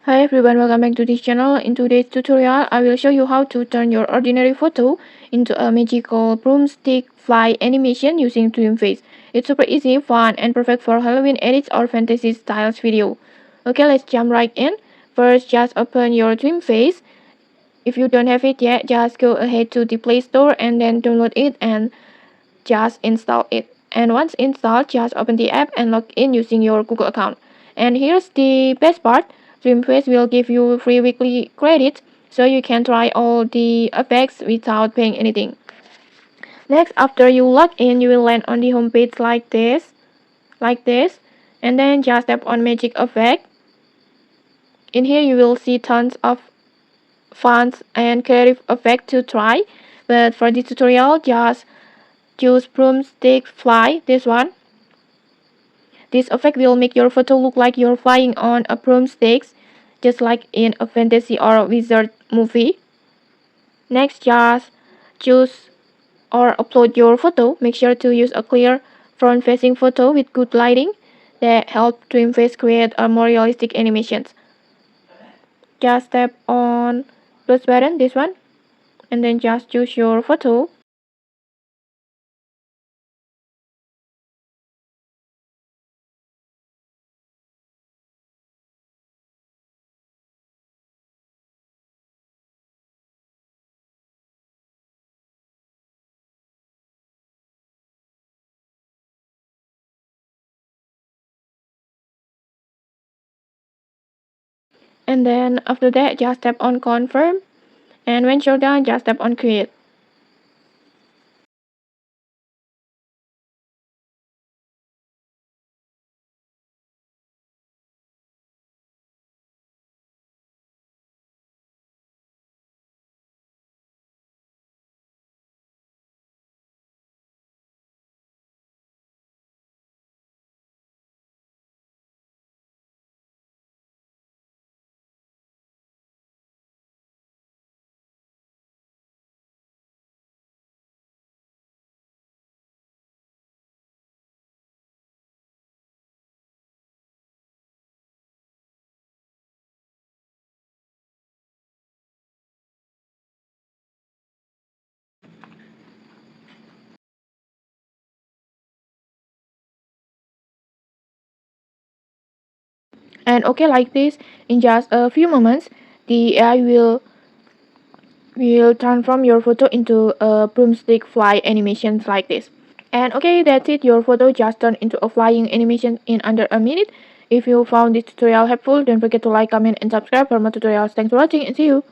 Hi everyone, welcome back to this channel. In today's tutorial, I will show you how to turn your ordinary photo into a magical broomstick fly animation using DreamFace. It's super easy, fun, and perfect for Halloween edits or fantasy styles video. Okay, let's jump right in. First, just open your DreamFace. If you don't have it yet, just go ahead to the Play Store and then download it and just install it. And once installed, just open the app and log in using your Google account. And here's the best part, DreamFace will give you free weekly credits so you can try all the effects without paying anything. Next, after you log in, you will land on the home page like this, and then just tap on Magic Effect. In here, you will see tons of fun and creative effects to try, but for this tutorial, just choose Broomstick Fly, this one. This effect will make your photo look like you're flying on a broomstick, just like in a fantasy or a wizard movie. Next, just choose or upload your photo. Make sure to use a clear front-facing photo with good lighting that help DreamFace create a more realistic animations. Just tap on plus button, this one, and then just choose your photo. And then after that, just tap on confirm. And when you're done, just tap on create. And okay, like this, in just a few moments, the AI will transform your photo into a broomstick fly animations like this. And okay, that's it. Your photo just turned into a flying animation in under a minute. If you found this tutorial helpful, don't forget to like, comment, and subscribe for more tutorials. Thanks for watching and see you.